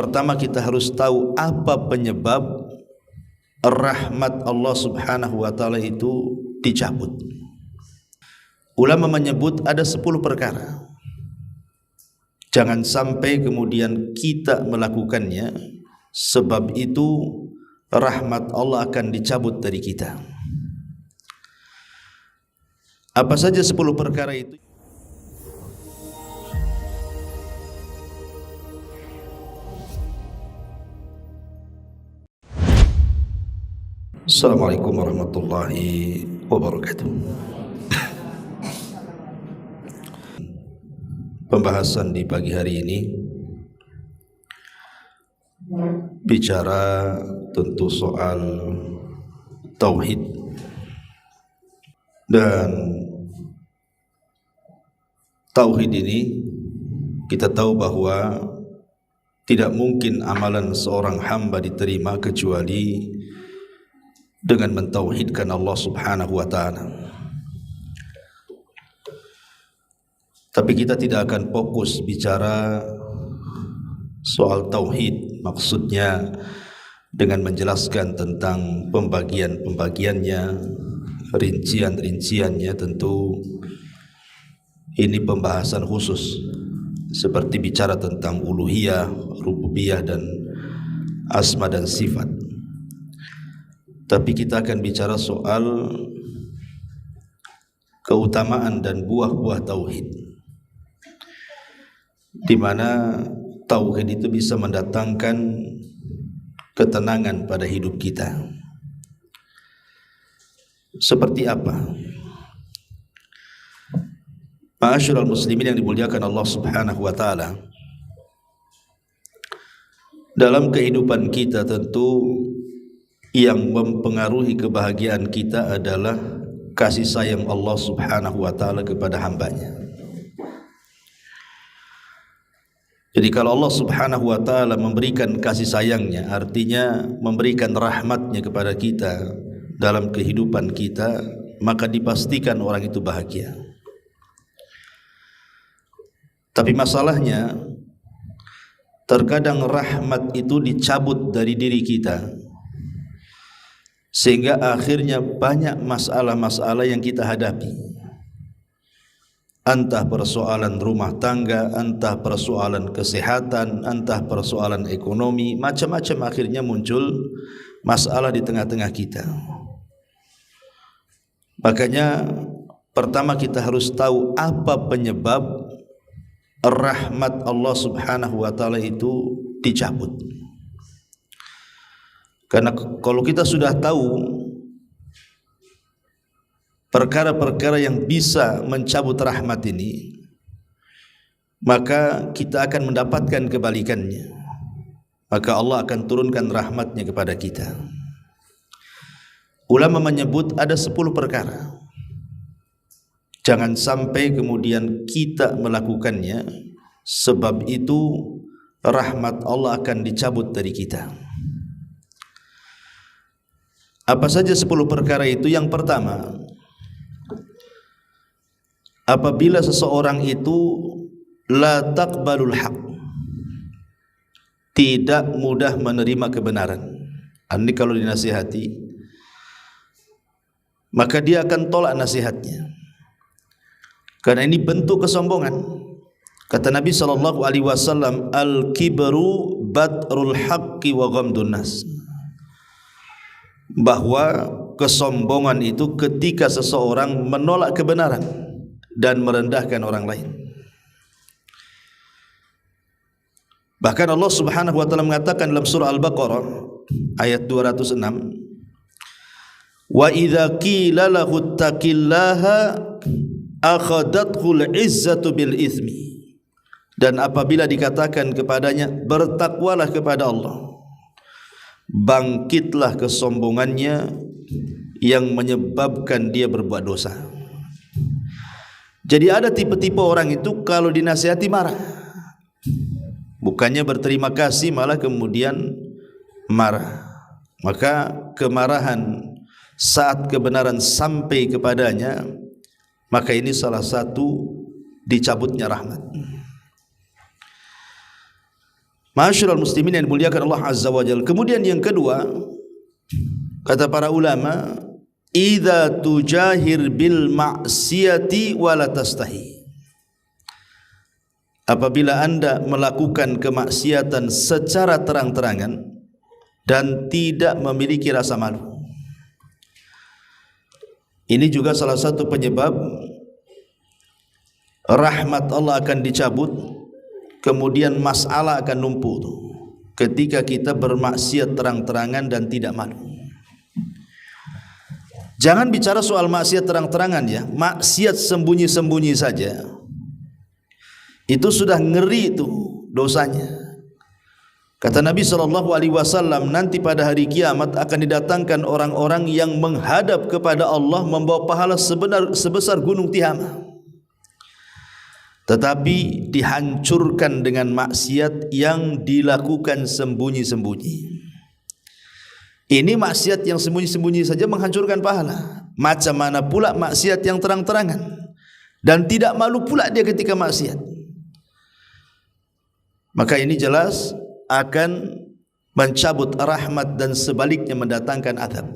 pertama kita harus tahu apa penyebab rahmat Allah Subhanahu wa taala itu dicabut. Ulama menyebut ada 10 perkara. Jangan sampai kemudian kita melakukannya, sebab itu rahmat Allah akan dicabut dari kita. Apa saja 10 perkara itu? Assalamualaikum warahmatullahi wabarakatuh. Pembahasan di pagi hari ini bicara tentu soal tauhid, dan tauhid ini kita tahu bahwa tidak mungkin amalan seorang hamba diterima kecuali dengan mentauhidkan Allah Subhanahu wa taala. Tapi kita tidak akan fokus bicara soal tauhid, maksudnya dengan menjelaskan tentang pembagian-pembagiannya, rincian-rinciannya. Tentu ini pembahasan khusus, seperti bicara tentang uluhiyah, rububiyah, dan asma dan sifat. Tapi kita akan bicara soal keutamaan dan buah-buah tauhid, di mana tauhid itu bisa mendatangkan ketenangan pada hidup kita. Seperti apa? Ma'asyiral muslimin yang dimuliakan Allah Subhanahu wa taala, dalam kehidupan kita tentu yang mempengaruhi kebahagiaan kita adalah kasih sayang Allah Subhanahu wa taala kepada hambanya. Jadi kalau Allah Subhanahu wa taala memberikan kasih sayangnya, artinya memberikan rahmatnya kepada kita dalam kehidupan kita, maka dipastikan orang itu bahagia. Tapi masalahnya, terkadang rahmat itu dicabut dari diri kita, sehingga akhirnya banyak masalah-masalah yang kita hadapi. Entah persoalan rumah tangga, entah persoalan kesehatan, entah persoalan ekonomi, macam-macam akhirnya muncul masalah di tengah-tengah kita. Makanya pertama kita harus tahu apa penyebab rahmat Allah Subhanahu wa taala itu dicabut. Karena kalau kita sudah tahu perkara-perkara yang bisa mencabut rahmat ini, maka kita akan mendapatkan kebalikannya. Maka Allah akan turunkan rahmatnya kepada kita. Ulama menyebut ada 10 perkara. Jangan sampai kemudian kita melakukannya, sebab itu rahmat Allah akan dicabut dari kita. Apa saja 10 perkara itu? Yang pertama, apabila seseorang itu la taqbalul haq, tidak mudah menerima kebenaran. Ini kalau dinasihati, maka dia akan tolak nasihatnya, karena ini bentuk kesombongan. Kata Nabi SAW, al-kibru batrul haqqi wa ghamdun nas, bahwa kesombongan itu ketika seseorang menolak kebenaran dan merendahkan orang lain. Bahkan Allah Subhanahu wa taala mengatakan dalam surah Al-Baqarah ayat 206, wa idza qila lahu taqillaha akhadathul izzatu bil itsmi, dan apabila dikatakan kepadanya bertakwalah kepada Allah, bangkitlah kesombongannya yang menyebabkan dia berbuat dosa. Jadi ada tipe-tipe orang itu kalau dinasihati marah, bukannya berterima kasih, malah kemudian marah. Maka kemarahan saat kebenaran sampai kepadanya, maka ini salah satu dicabutnya rahmat. Ma'asyiral muslimin yang dimuliakan Allah Azza wa Jalla. Kemudian yang kedua, kata para ulama, idza tujahir bil ma'siyati wa la tastahi. Apabila Anda melakukan kemaksiatan secara terang-terangan dan tidak memiliki rasa malu. Ini juga salah satu penyebab rahmat Allah akan dicabut, kemudian masalah akan numpuk ketika kita bermaksiat terang-terangan dan tidak malu. Jangan bicara soal maksiat terang-terangan ya, maksiat sembunyi-sembunyi saja itu sudah ngeri itu dosanya. Kata Nabi SAW, nanti pada hari kiamat akan didatangkan orang-orang yang menghadap kepada Allah membawa pahala sebesar gunung Tihamah, tetapi dihancurkan dengan maksiat yang dilakukan sembunyi-sembunyi. Ini maksiat yang sembunyi-sembunyi saja menghancurkan pahala. Macam mana pula maksiat yang terang-terangan dan tidak malu pula dia ketika maksiat. Maka ini jelas akan mencabut rahmat dan sebaliknya mendatangkan azab.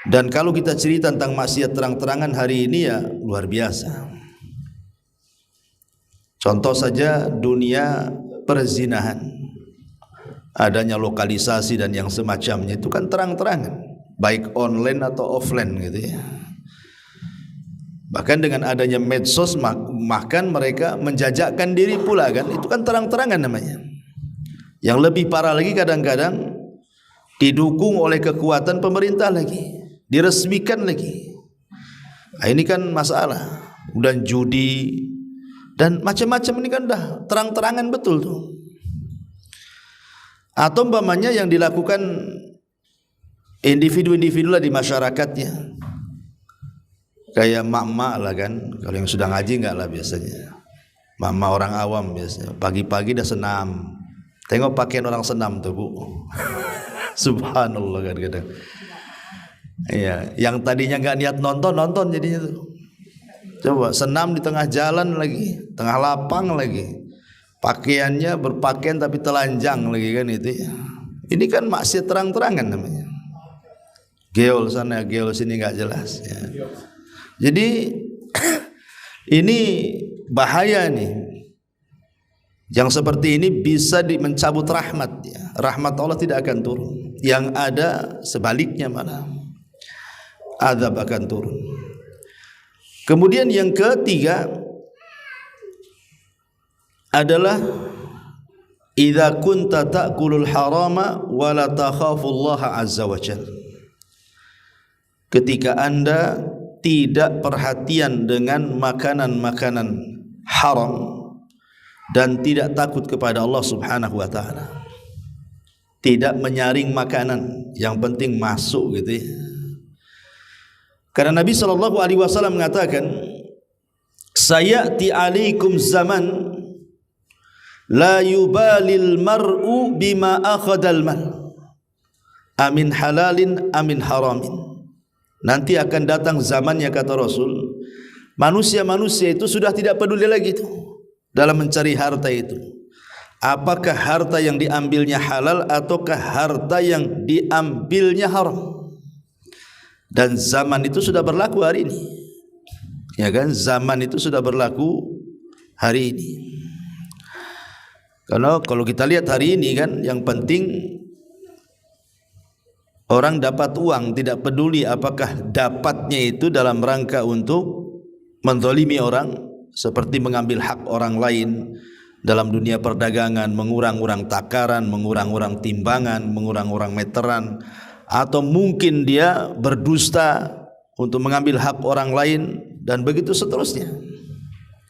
Dan kalau kita cerita tentang maksiat terang-terangan hari ini ya luar biasa. Contoh saja dunia perzinahan. Adanya lokalisasi dan yang semacamnya itu kan terang-terangan, baik online atau offline gitu ya. Bahkan dengan adanya medsos bahkan mereka menjajakkan diri pula kan, itu kan terang-terangan namanya. Yang lebih parah lagi kadang-kadang didukung oleh kekuatan pemerintah lagi, diresmikan lagi. Nah, ini kan masalah. Dan judi dan macam-macam ini kan dah terang-terangan betul tuh. Atau umpamanya yang dilakukan individu-individu lah di masyarakatnya, kayak mak-mak lah kan. Kalau yang sudah ngaji enggak lah biasanya. Mak-mak orang awam biasanya pagi-pagi dah senam. Tengok pakaian orang senam tuh Bu. Subhanallah kadang-kadang. Iya, yang tadinya enggak niat nonton jadinya tuh. Coba senam di tengah jalan lagi, tengah lapang lagi. Pakaiannya berpakaian tapi telanjang lagi kan itu ya. Ini kan maksiat terang-terangan namanya. Geol sana, geol sini enggak jelas ya. Jadi ini bahaya nih. Yang seperti ini bisa mencabut rahmat ya. Rahmat Allah tidak akan turun. Yang ada sebaliknya malah azab akan turun. Kemudian yang ketiga adalah idza kunta ta'kulul harama wa la takhafullaha azza wa jalla. Ketika Anda tidak perhatian dengan makanan-makanan haram dan tidak takut kepada Allah Subhanahu wa taala. Tidak menyaring makanan, yang penting masuk gitu ya. Karena Nabi SAW mengatakan, sayati alaikum zaman la yubalil mar'u bima akhadal mal amin halalin amin haramin. Nanti akan datang zamannya kata Rasul, manusia-manusia itu sudah tidak peduli lagi itu dalam mencari harta itu. Apakah harta yang diambilnya halal ataukah harta yang diambilnya haram. Dan zaman itu sudah berlaku hari ini. Ya kan, zaman itu sudah berlaku hari ini. Karena kalau kita lihat hari ini kan, yang penting orang dapat uang, tidak peduli apakah dapatnya itu dalam rangka untuk menzalimi orang, seperti mengambil hak orang lain dalam dunia perdagangan, mengurang-urang takaran, mengurang-urang timbangan, mengurang-urang meteran, atau mungkin dia berdusta untuk mengambil hak orang lain, dan begitu seterusnya.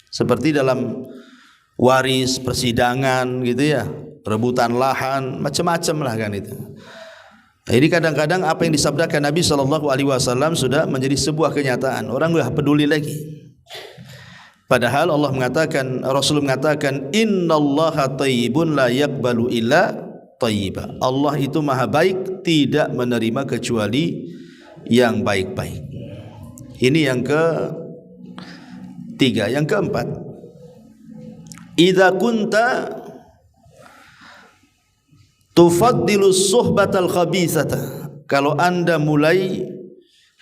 Seperti dalam waris, persidangan gitu ya, rebutan lahan, macam-macam lah kan itu. Jadi kadang-kadang apa yang disabdakan Nabi SAW sudah menjadi sebuah kenyataan. Orang sudah peduli lagi. Padahal Allah mengatakan, Rasul mengatakan, innallaha thayyibun la yaqbalu illa thayyiba. Allah itu maha baik, tidak menerima kecuali yang baik-baik. Ini yang ketiga. Yang keempat, idza kunta tufaddilu suhbatal khabithata, kalau anda mulai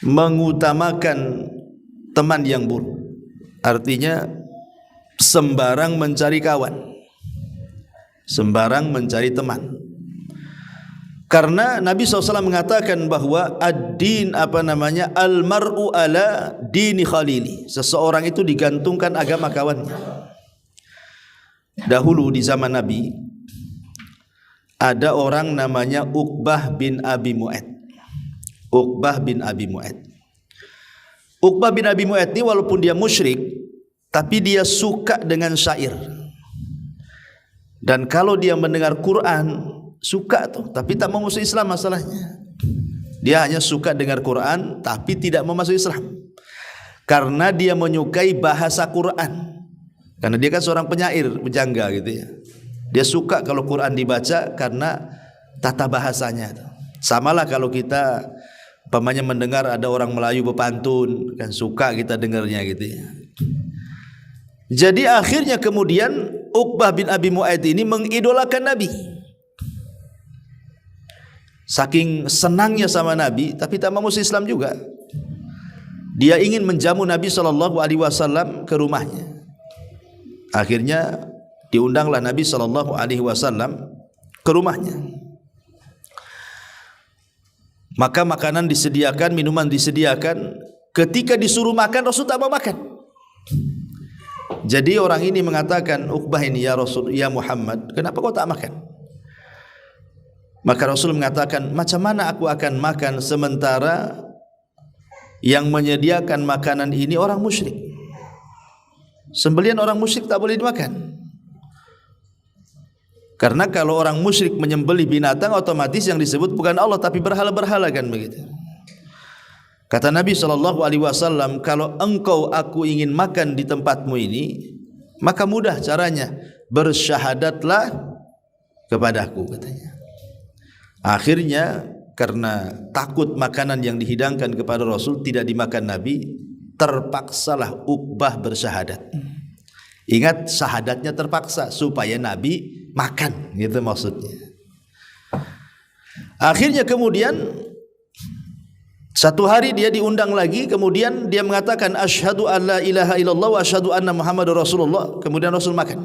mengutamakan teman yang buruk, artinya sembarang mencari kawan, sembarang mencari teman. Karena Nabi SAW mengatakan bahwa ad-din al-mar'u ala dini khalili, seseorang itu digantungkan agama kawannya. Dahulu di zaman Nabi ada orang namanya Uqbah bin Abi Mu'ayth. Uqbah bin Abi Mu'ayth. Uqbah bin Abi Mu'ayth ini walaupun dia musyrik, tapi dia suka dengan syair. Dan kalau dia mendengar Quran, suka tuh, tapi tak mau masuk Islam masalahnya. Dia hanya suka dengar Quran tapi tidak mau masuk Islam. Karena dia menyukai bahasa Quran. Karena dia kan seorang penyair, pejangga gitu ya. Dia suka kalau Quran dibaca karena tata bahasanya. Samalah kalau kita umpamanya mendengar ada orang Melayu berpantun, kan suka kita dengarnya gitu ya. Jadi akhirnya kemudian Uqbah bin Abi Mu'ayth ini mengidolakan Nabi. Saking senangnya sama Nabi, tapi tak mau masuk Islam juga. Dia ingin menjamu Nabi SAW ke rumahnya. Akhirnya diundanglah Nabi SAW ke rumahnya. Maka makanan disediakan, minuman disediakan. Ketika disuruh makan, Rasul tak mau makan. Jadi orang ini mengatakan, Uqbah ini, ya Rasul, ya Muhammad, kenapa kau tak makan? Maka Rasul mengatakan, macam mana aku akan makan sementara yang menyediakan makanan ini orang musyrik? Sembelihan orang musyrik tak boleh dimakan. Karena kalau orang musyrik menyembelih binatang, otomatis yang disebut bukan Allah tapi berhala-berhala, kan begitu. Kata Nabi SAW, kalau engkau aku ingin makan di tempatmu ini, maka mudah caranya, bersyahadatlah kepadaku, katanya. Akhirnya karena takut makanan yang dihidangkan kepada Rasul tidak dimakan Nabi, terpaksalah Uqbah bersyahadat. Ingat, syahadatnya terpaksa supaya Nabi makan, gitu maksudnya. Akhirnya kemudian satu hari dia diundang lagi, kemudian dia mengatakan asyhadu an la ilaha illallah wa asyhadu anna Muhammadar Rasulullah. Kemudian Rasul makan.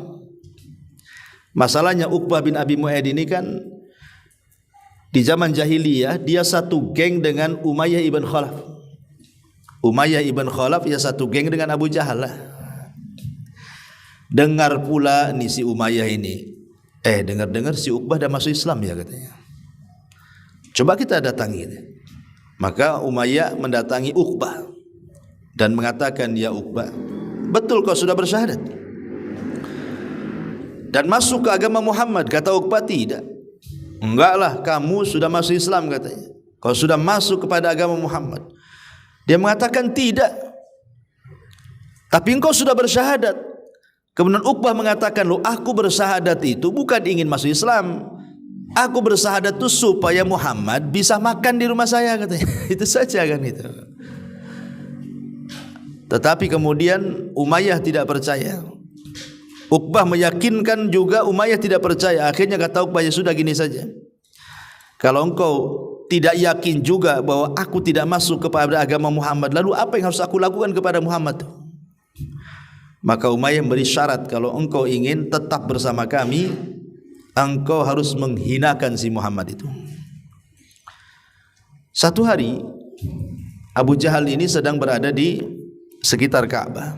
Masalahnya Uqbah bin Abi Mu'ayth ini kan di zaman jahiliyah dia satu geng dengan Umayyah ibn Khalaf. Umayyah ibn Khalaf ya satu geng dengan Abu Jahal lah. Dengar pula nih si Umayyah ini, dengar-dengar si Uqbah dah masuk Islam ya, katanya. Coba kita datangi. Maka Umayyah mendatangi Uqbah dan mengatakan, ya Uqbah, betul kau sudah bersyahadat dan masuk ke agama Muhammad? Kata Uqbah, tidak. Enggaklah, kamu sudah masuk Islam, katanya. Kau sudah masuk kepada agama Muhammad. Dia mengatakan tidak, tapi engkau sudah bersyahadat. Kemudian Uqbah mengatakan, loh, aku bersyahadat itu bukan ingin masuk Islam. Aku bersyahadat itu supaya Muhammad bisa makan di rumah saya, katanya. Itu saja kan itu. Tetapi kemudian Umayyah tidak percaya. Uqbah meyakinkan juga, Umayyah tidak percaya. Akhirnya kata Uqbah, ya sudah, gini saja. Kalau engkau tidak yakin juga bahwa aku tidak masuk kepada agama Muhammad, lalu apa yang harus aku lakukan kepada Muhammad? Maka Umayyah beri syarat, kalau engkau ingin tetap bersama kami, engkau harus menghinakan si Muhammad itu. Satu hari Abu Jahal ini sedang berada di sekitar Ka'bah.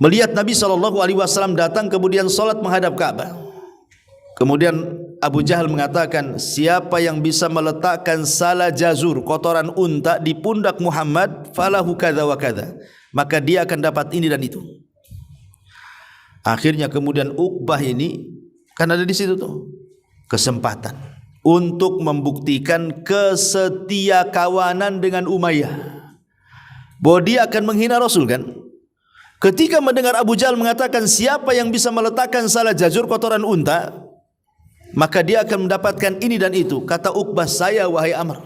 Melihat Nabi SAW datang kemudian salat menghadap Ka'bah. Kemudian Abu Jahal mengatakan, siapa yang bisa meletakkan salah jazur, kotoran unta di pundak Muhammad, falahu kadza wa kadza, maka dia akan dapat ini dan itu. Akhirnya kemudian Uqbah ini kan ada di situ tuh kesempatan untuk membuktikan kesetia kawanan dengan Umayyah, bahwa dia akan menghina Rasul kan. Ketika mendengar Abu Jahal mengatakan siapa yang bisa meletakkan salah jazur kotoran unta, maka dia akan mendapatkan ini dan itu. Kata Uqbah, saya wahai Amr.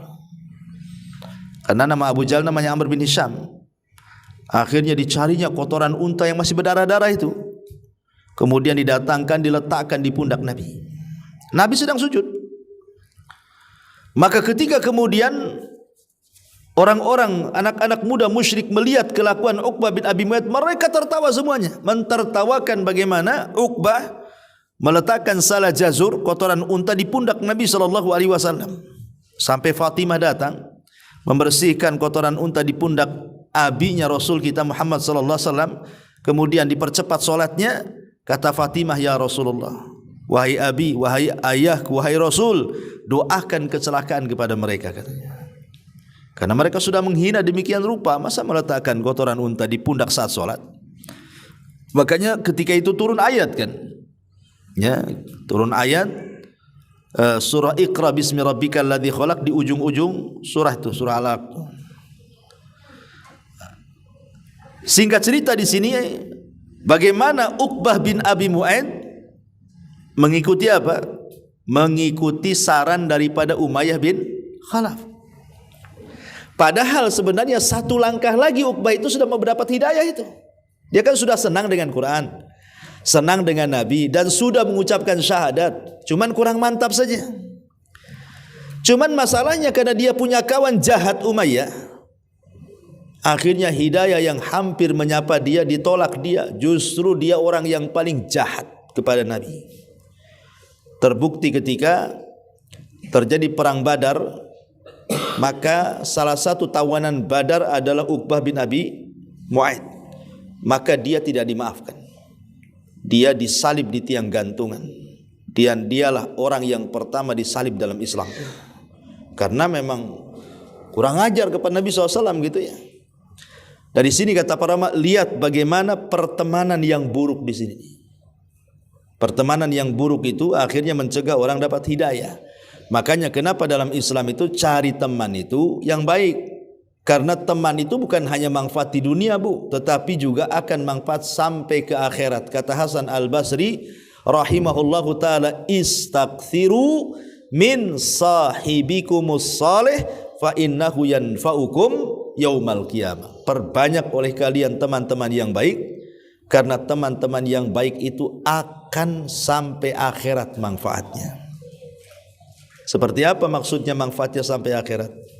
Karena nama Abu Jahal namanya Amr bin Hisham. Akhirnya dicarinya kotoran unta yang masih berdarah-darah itu. kemudian didatangkan, diletakkan di pundak Nabi. Nabi sedang sujud. Maka ketika kemudian orang-orang, anak-anak muda musyrik melihat kelakuan Uqbah bin Abi Mu'ayth, mereka tertawa semuanya, mentertawakan bagaimana Uqbah meletakkan salah jazur, kotoran unta, di pundak Nabi SAW. Sampai Fatimah datang membersihkan kotoran unta di pundak abinya Rasul kita Muhammad SAW. Kemudian dipercepat solatnya. Kata Fatimah, ya Rasulullah, wahai abi, wahai ayahku, wahai Rasul, doakan kecelakaan kepada mereka, katanya. Karena mereka sudah menghina demikian rupa, masa meletakkan kotoran unta di pundak saat solat. Makanya ketika itu turun ayat kan, ya, turun ayat surah Iqra bismi rabbikal ladzi khalaq, di ujung-ujung surah itu, surah Alaq. Singkat cerita di sini, bagaimana Uqbah bin Abi Mu'ayth mengikuti apa? Mengikuti saran daripada Umayyah bin Khalaf. Padahal sebenarnya satu langkah lagi Uqbah itu sudah mendapat hidayah itu. Dia kan sudah senang dengan Quran, senang dengan Nabi, dan sudah mengucapkan syahadat. Cuman kurang mantap saja. Cuman masalahnya karena dia punya kawan jahat Umayyah, akhirnya hidayah yang hampir menyapa dia ditolak dia. Justru dia orang yang paling jahat kepada Nabi. Terbukti ketika terjadi perang Badar, maka salah satu tawanan Badar adalah Uqbah bin Abi Mu'ayth. Maka dia tidak dimaafkan. Dia disalib di tiang gantungan. Dan dialah orang yang pertama disalib dalam Islam. Karena memang kurang ajar kepada Nabi SAW gitu ya. Dari sini kata para ulama, lihat bagaimana pertemanan yang buruk di sini. Pertemanan yang buruk itu akhirnya mencegah orang dapat hidayah. Makanya kenapa dalam Islam itu cari teman itu yang baik. Karena teman itu bukan hanya manfaat di dunia, Bu, tetapi juga akan manfaat sampai ke akhirat. Kata Hasan Al-Basri rahimahullahu ta'ala, istakthiru min sahibikumus salih fa innahu yanfa'ukum yaumal qiyamah. Perbanyak oleh kalian teman-teman yang baik, karena teman-teman yang baik itu akan sampai akhirat manfaatnya. Seperti apa maksudnya manfaatnya sampai akhirat?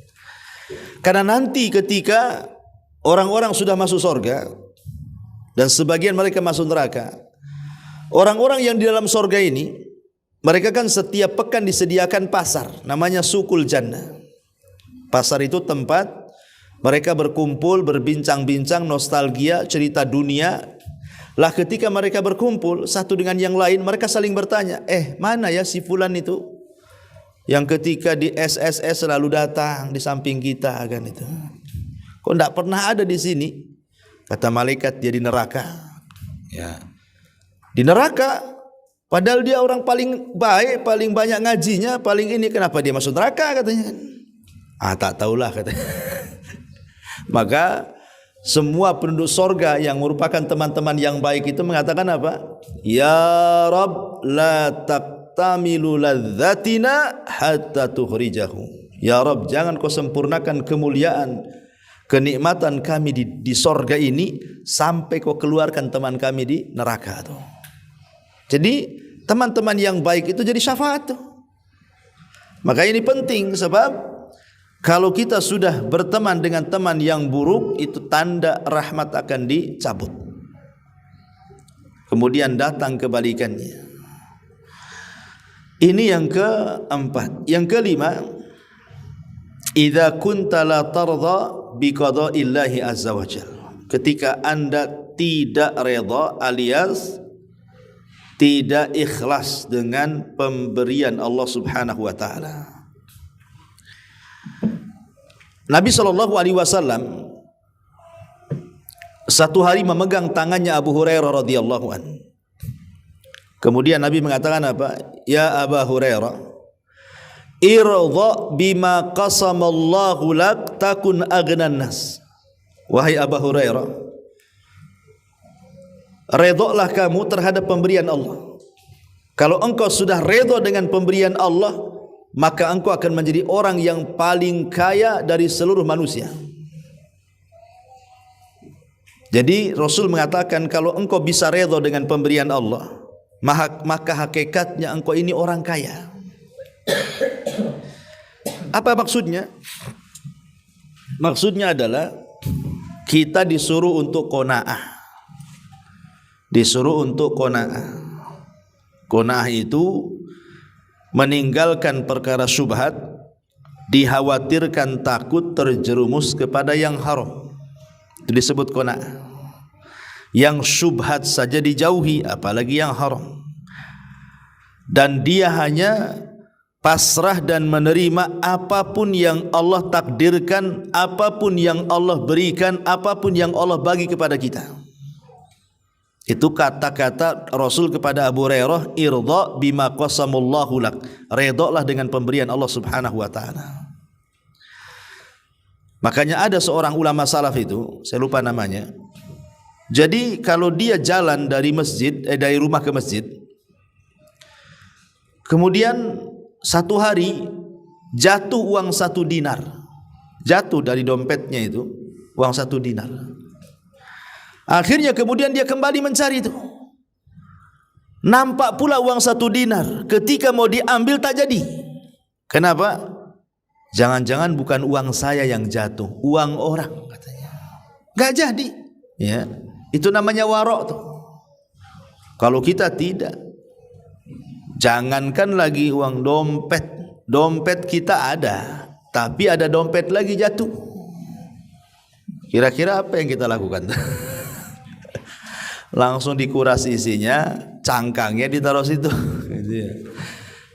Karena nanti ketika orang-orang sudah masuk surga dan sebagian mereka masuk neraka, orang-orang yang di dalam surga ini, mereka kan setiap pekan disediakan pasar, namanya Sukul Jannah. Pasar itu tempat mereka berkumpul, berbincang-bincang, nostalgia, cerita dunia. Lah ketika mereka berkumpul satu dengan yang lain, mereka saling bertanya, mana ya si fulan itu yang ketika di SSS selalu datang di samping kita kan itu. Kok enggak pernah ada di sini? Kata malaikat, dia di neraka. Ya. Di neraka, padahal dia orang paling baik, paling banyak ngajinya, paling ini, kenapa dia masuk neraka katanya kan? Tak tahulah katanya. Maka semua penduduk sorga yang merupakan teman-teman yang baik itu mengatakan apa? Ya Rabb, la taqtamilu ladzatina hatta tukhrijahu. Ya Rabb, jangan kau sempurnakan kemuliaan, kenikmatan kami di sorga ini sampai kau keluarkan teman kami di neraka tuh. Jadi teman-teman yang baik itu jadi syafaat tuh. Maka ini penting, sebab kalau kita sudah berteman dengan teman yang buruk, itu tanda rahmat akan dicabut. Kemudian datang kebalikannya. Ini yang keempat. Yang kelima, idza kunta la tarda bi qada'illahi azza wajalla. Ketika Anda tidak redha alias tidak ikhlas dengan pemberian Allah Subhanahu wa taala. Nabi SAW satu hari memegang tangannya Abu Hurairah radhiyallahu anhu. Kemudian Nabi mengatakan apa? Ya Abu Hurairah, irda bima qasamallahu lak takun aghnan nas. Wahai Abu Hurairah, redhalah kamu terhadap pemberian Allah. Kalau engkau sudah redha dengan pemberian Allah, maka engkau akan menjadi orang yang paling kaya dari seluruh manusia. Jadi Rasul mengatakan kalau engkau bisa redha dengan pemberian Allah, maka hakikatnya engkau ini orang kaya. Apa maksudnya? Maksudnya adalah kita disuruh untuk qanaah. Disuruh untuk qanaah. Qanaah itu meninggalkan perkara syubhat, dikhawatirkan takut terjerumus kepada yang haram. Itu disebut qanaah. Yang syubhat saja dijauhi, apalagi yang haram. Dan dia hanya pasrah dan menerima apapun yang Allah takdirkan, apapun yang Allah berikan, apapun yang Allah bagi kepada kita. Itu kata-kata Rasul kepada Abu Hurairah, irda bima qasamullahu lak. Redhalah dengan pemberian Allah Subhanahu wa taala. Makanya ada seorang ulama salaf itu, saya lupa namanya. Jadi kalau dia jalan dari dari rumah ke masjid, kemudian satu hari jatuh uang 1 dinar, jatuh dari dompetnya itu uang 1 dinar. Akhirnya kemudian dia kembali mencari itu, nampak pula uang 1 dinar. Ketika mau diambil tak jadi. Kenapa? Jangan-jangan bukan uang saya yang jatuh, uang orang katanya. Gak jadi. Ya, itu namanya warok tuh. Kalau kita tidak, jangankan lagi uang dompet. Dompet kita ada, tapi ada dompet lagi jatuh. Kira-kira apa yang kita lakukan? Langsung dikuras isinya, cangkangnya ditaruh situ. Gitu ya.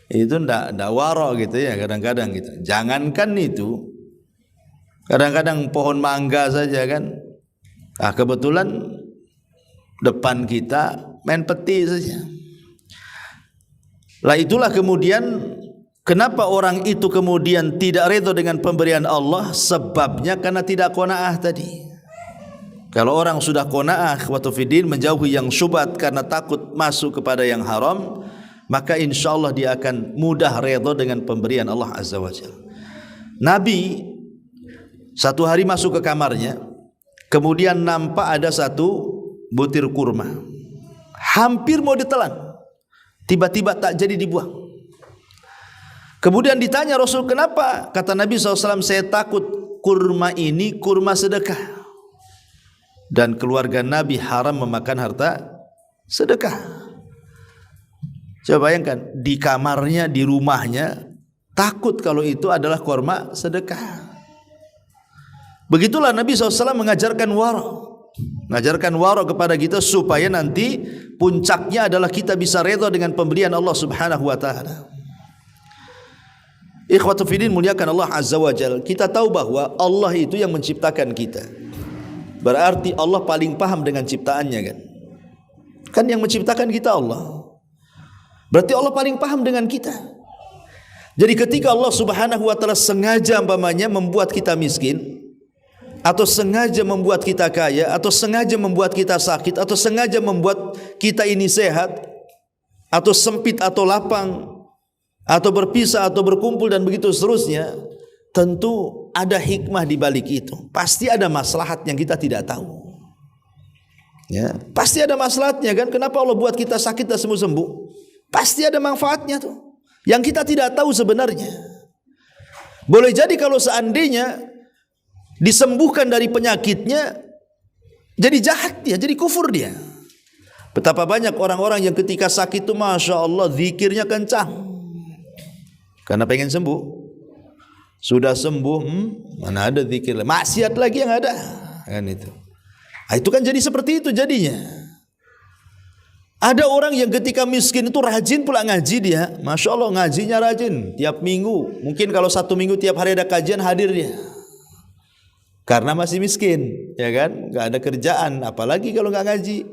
Itu ndak warok gitu ya kadang-kadang gitu. Jangankan itu, kadang-kadang pohon mangga saja kan. Kebetulan depan kita main peti saja. Lah itulah kemudian kenapa orang itu kemudian tidak redha dengan pemberian Allah, sebabnya karena tidak qanaah tadi. Kalau orang sudah qanaah wa tafidin, menjauhi yang syubhat karena takut masuk kepada yang haram, maka insyaallah dia akan mudah redha dengan pemberian Allah Azza wa Jalla. Nabi satu hari masuk ke kamarnya, kemudian nampak ada 1 butir kurma, hampir mau ditelan, tiba-tiba tak jadi dibuang. Kemudian ditanya Rasul, kenapa? Kata Nabi SAW, saya takut kurma ini kurma sedekah, dan keluarga Nabi haram memakan harta sedekah. Coba bayangkan, di kamarnya, di rumahnya, takut kalau itu adalah kurma sedekah. Begitulah Nabi SAW mengajarkan warok, mengajarkan warok kepada kita supaya nanti puncaknya adalah kita bisa redha dengan pemberian Allah Subhanahu wa taala. Ikhwatu fillah, muliakan Allah Azza wa Jalla. Kita tahu bahwa Allah itu yang menciptakan kita. Berarti Allah paling paham dengan ciptaannya kan? Kan yang menciptakan kita Allah. Berarti Allah paling paham dengan kita. Jadi ketika Allah Subhanahu wa taala sengaja umpamanya membuat kita miskin, atau sengaja membuat kita kaya, atau sengaja membuat kita sakit, atau sengaja membuat kita ini sehat, atau sempit atau lapang, atau berpisah atau berkumpul dan begitu seterusnya, tentu ada hikmah di balik itu. Pasti ada maslahat yang kita tidak tahu. Ya, pasti ada maslahatnya kan? Kenapa Allah buat kita sakit dan sembuh-sembuh? Pasti ada manfaatnya tuh, yang kita tidak tahu sebenarnya. Boleh jadi kalau seandainya disembuhkan dari penyakitnya, jadi jahat dia, jadi kufur dia. Betapa banyak orang-orang yang ketika sakit itu Masya Allah zikirnya kencang, karena pengen sembuh. Sudah sembuh, mana ada zikir, maksiat lagi yang ada kan itu. Itu kan jadi seperti itu jadinya. Ada orang yang ketika miskin itu rajin pula ngaji dia, Masya Allah ngajinya rajin, tiap minggu, mungkin kalau 1 minggu tiap hari ada kajian hadir dia, karena masih miskin, ya kan, nggak ada kerjaan, apalagi kalau nggak ngaji.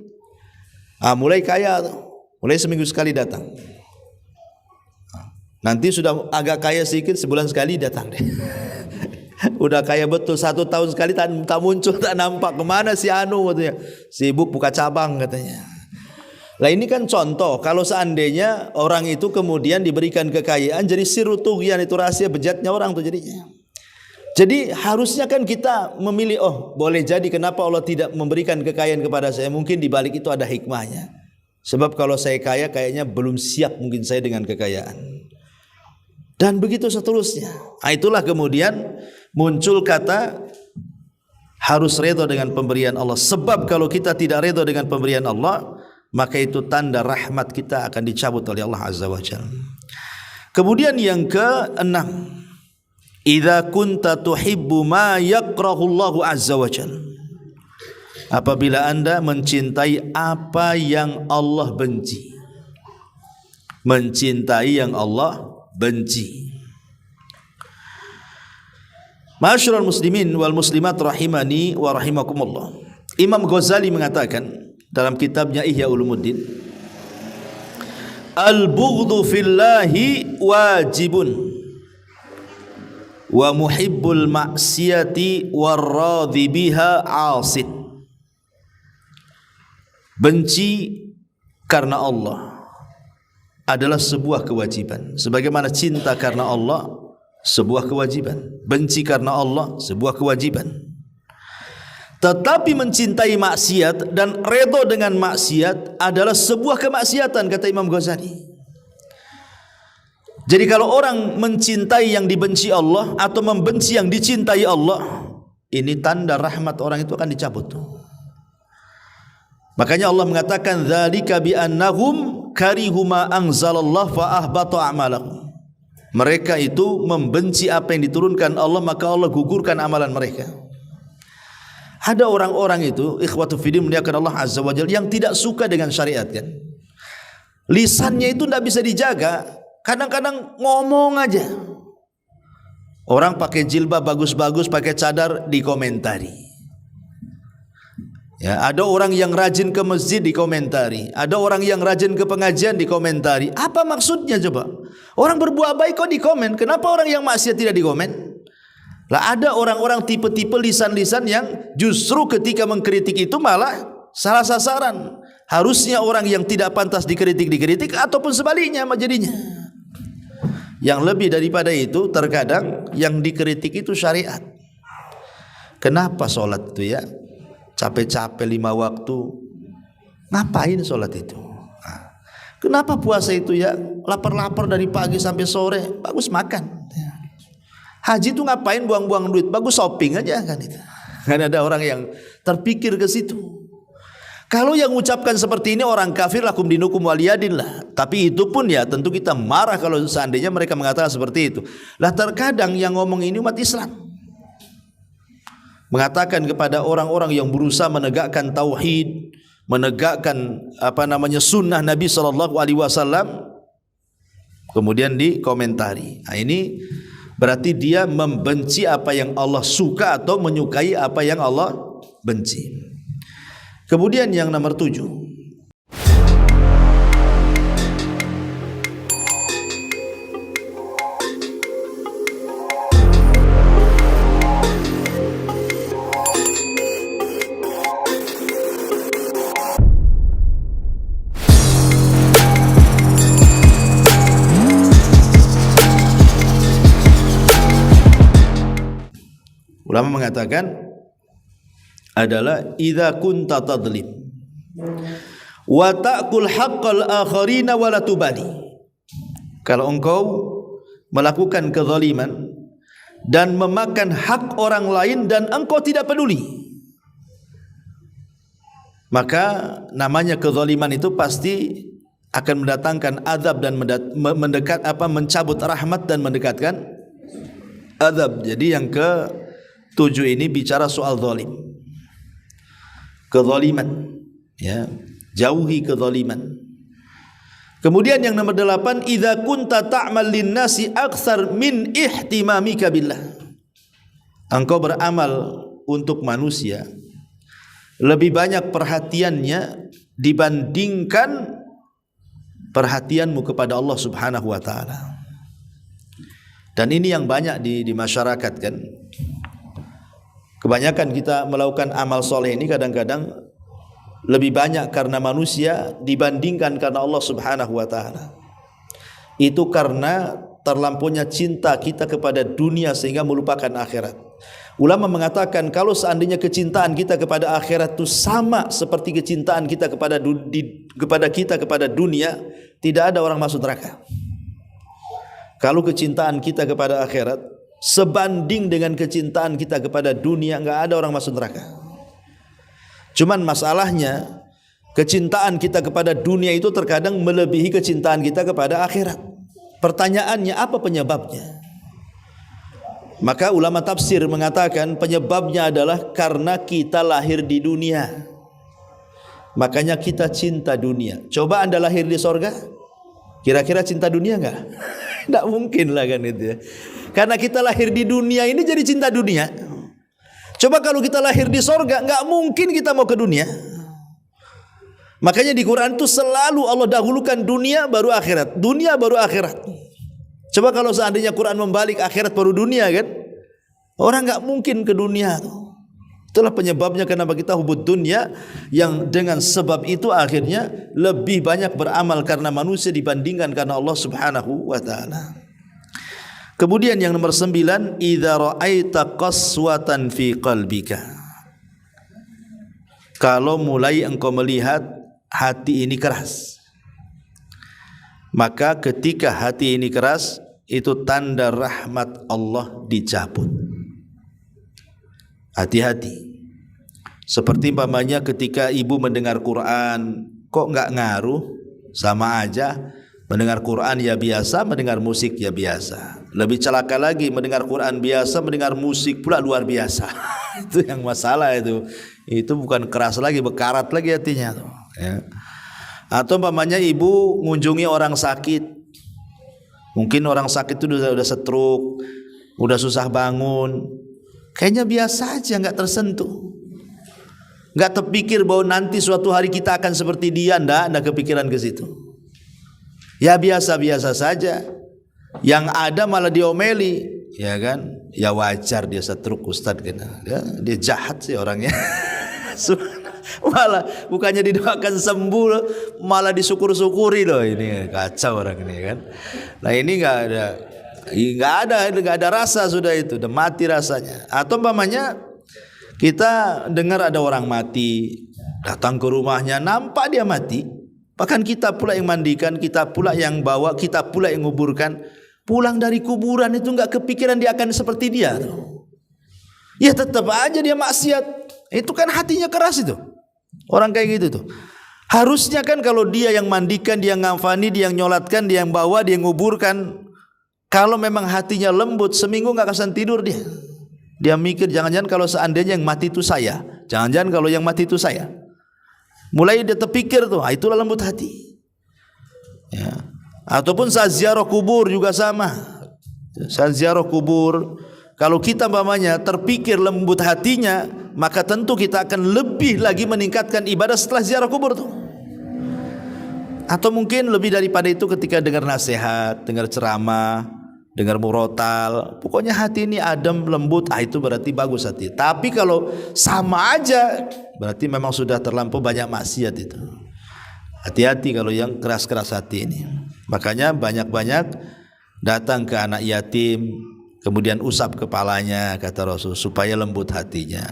Mulai kaya, mulai seminggu sekali datang, nanti sudah agak kaya sedikit, sebulan sekali datang deh. Udah kaya betul, 1 tahun sekali tak muncul, tak nampak, kemana si Anu katanya, sibuk buka cabang katanya. Lah ini kan contoh, kalau seandainya orang itu kemudian diberikan kekayaan, jadi sirru tughyan, itu rahasia bejatnya orang tuh jadinya. Jadi harusnya kan kita memilih, oh boleh jadi kenapa Allah tidak memberikan kekayaan kepada saya, mungkin di balik itu ada hikmahnya. Sebab kalau saya kaya kayaknya belum siap mungkin saya dengan kekayaan. Dan begitu seterusnya. Nah, itulah kemudian muncul kata harus redha dengan pemberian Allah. Sebab kalau kita tidak redha dengan pemberian Allah, maka itu tanda rahmat kita akan dicabut oleh Allah Azza wa Jalla. Kemudian yang keenam, idza kunta tuhibbu ma yakrahu Allahu Azza wa Jalla. Apabila Anda mencintai apa yang Allah benci. Mencintai yang Allah benci. Ma'asyiral muslimin wal muslimat rahimani wa rahimakumullah. Imam Ghazali mengatakan dalam kitabnya Ihya Ulumuddin, al-bughdhu fillahi wajibun wa muhibbul maksiyati warradhi biha asid. Benci karena Allah adalah sebuah kewajiban, sebagaimana cinta karena Allah sebuah kewajiban. Benci karena Allah sebuah kewajiban. Tetapi mencintai maksiat dan redha dengan maksiat adalah sebuah kemaksiatan, kata Imam Ghazali. Jadi kalau orang mencintai yang dibenci Allah atau membenci yang dicintai Allah, ini tanda rahmat orang itu akan dicabut. Makanya Allah mengatakan dzalika bi annahum karihu ma anzalallah fa ahbata a'malahum. Mereka itu membenci apa yang diturunkan Allah, maka Allah gugurkan amalan mereka. Ada orang-orang itu, ikhwatu fiddin muliakan Allah Azza wa Jalla, yang tidak suka dengan syariat kan. Lisannya itu tidak bisa dijaga, kadang-kadang ngomong aja. Orang pakai jilbab bagus-bagus, pakai cadar, dikomentari. Ya, ada orang yang rajin ke masjid dikomentari, ada orang yang rajin ke pengajian dikomentari. Apa maksudnya coba? Orang berbuat baik kok dikomen, kenapa orang yang maksiat tidak dikomen? Lah ada orang-orang tipe-tipe lisan-lisan yang justru ketika mengkritik itu malah salah sasaran. Harusnya orang yang tidak pantas dikritik ataupun sebaliknya jadinya. Yang lebih daripada itu, terkadang yang dikritik itu syariat. Kenapa sholat itu ya? Capek-capek 5 waktu, ngapain sholat itu? Kenapa puasa itu ya? Lapar-lapar dari pagi sampai sore, bagus makan. Haji itu ngapain buang-buang duit? Bagus shopping aja kan itu. Kan ada orang yang terpikir ke situ. Kalau yang mengucapkan seperti ini orang kafir, lakum dinukum waliyadin lah. Tapi itu pun ya tentu kita marah kalau seandainya mereka mengatakan seperti itu. Lah terkadang yang ngomong ini umat Islam. Mengatakan kepada orang-orang yang berusaha menegakkan tauhid, menegakkan sunnah Nabi SAW, kemudian dikomentari. Nah, ini berarti dia membenci apa yang Allah suka atau menyukai apa yang Allah benci. Kemudian yang nomor 7, ulama mengatakan adalah idza kunta tadlim wa ta'kul haqqal akharina wa la tubali. Kalau engkau melakukan kezaliman dan memakan hak orang lain dan engkau tidak peduli, maka namanya kezaliman itu pasti akan mendatangkan azab dan mencabut rahmat dan mendekatkan azab. Jadi yang ke-7 ini bicara soal zalim. Kezaliman, ya, jauhi kezaliman. Kemudian yang nomor 8, idza kunta ta'mal lin-nasi aktsar min ihtimamika billah. Engkau beramal untuk manusia lebih banyak perhatiannya dibandingkan perhatianmu kepada Allah Subhanahu wa taala. Dan ini yang banyak di masyarakat kan. Kebanyakan kita melakukan amal soleh ini kadang-kadang lebih banyak karena manusia dibandingkan karena Allah Subhanahu wa taala. Itu karena terlampaunya cinta kita kepada dunia sehingga melupakan akhirat. Ulama mengatakan kalau seandainya kecintaan kita kepada akhirat itu sama seperti kecintaan kita kepada dunia, tidak ada orang masuk neraka. Kalau kecintaan kita kepada akhirat sebanding dengan kecintaan kita kepada dunia, enggak ada orang masuk neraka. Cuman masalahnya kecintaan kita kepada dunia itu terkadang melebihi kecintaan kita kepada akhirat. Pertanyaannya, apa penyebabnya? Maka ulama tafsir mengatakan penyebabnya adalah karena kita lahir di dunia. Makanya kita cinta dunia. Coba Anda lahir di sorga, kira-kira cinta dunia enggak? Tidak mungkin lah kan itu ya. Karena kita lahir di dunia ini jadi cinta dunia. Coba kalau kita lahir di sorga, enggak mungkin kita mau ke dunia. Makanya di Quran itu selalu Allah dahulukan dunia baru akhirat, dunia baru akhirat. Coba kalau seandainya Quran membalik akhirat baru dunia kan, orang enggak mungkin ke dunia. Itulah penyebabnya kenapa kita hubud dunia, yang dengan sebab itu akhirnya lebih banyak beramal karena manusia dibandingkan karena Allah Subhanahu wa taala. Kemudian yang nomor 9, idza ra'aita qaswatan fi qalbika. Kalau mulai engkau melihat hati ini keras, maka ketika hati ini keras, itu tanda rahmat Allah dicabut. Hati-hati. Seperti umpamanya ketika ibu mendengar Quran, kok enggak ngaruh, sama aja. Mendengar Quran ya biasa, mendengar musik ya biasa. Lebih celaka lagi, mendengar Quran biasa, mendengar musik pula luar biasa. Itu yang masalah itu. Itu bukan keras lagi, bekarat lagi hatinya tuh, ya. Atau umpamanya ibu mengunjungi orang sakit. Mungkin orang sakit itu udah stroke, udah susah bangun. Kayaknya biasa aja, enggak tersentuh. Enggak terpikir bahwa nanti suatu hari kita akan seperti dia, enggak kepikiran ke situ. Ya biasa-biasa saja. Yang ada malah diomeli, ya kan? Ya wajar dia stroke Ustaz kan. Dia jahat sih orangnya. Malah bukannya didoakan sembuh, malah disyukur-syukuri loh. Ini kacau orang ini kan. Nah ini nggak ada rasa sudah, itu udah mati rasanya. Atau umpamanya kita dengar ada orang mati, datang ke rumahnya, nampak dia mati, bahkan kita pula yang mandikan, kita pula yang bawa, kita pula yang nguburkan. Pulang dari kuburan itu nggak kepikiran dia akan seperti dia. Ya tetap aja dia maksiat. Itu kan hatinya keras itu. Orang kayak gitu tuh. Harusnya kan kalau dia yang mandikan, dia yang ngafani, dia yang nyolatkan, dia yang bawa, dia yang nguburkan. Kalau memang hatinya lembut, seminggu nggak akan tidur dia. Dia mikir jangan-jangan kalau seandainya yang mati itu saya. Jangan-jangan kalau yang mati itu saya. Mulai dia terpikir tuh, itulah lembut hati. Ya. Ataupun saat ziarah kubur juga sama. Saat ziarah kubur, kalau kita umpamanya terpikir lembut hatinya, maka tentu kita akan lebih lagi meningkatkan ibadah setelah ziarah kubur tuh. Atau mungkin lebih daripada itu ketika dengar nasihat, dengar ceramah, dengar murotal, pokoknya hati ini adem, lembut, itu berarti bagus hati. Tapi kalau sama aja, berarti memang sudah terlampau banyak maksiat itu. Hati-hati kalau yang keras-keras hati ini. Makanya banyak-banyak datang ke anak yatim, kemudian usap kepalanya, kata Rasul, supaya lembut hatinya.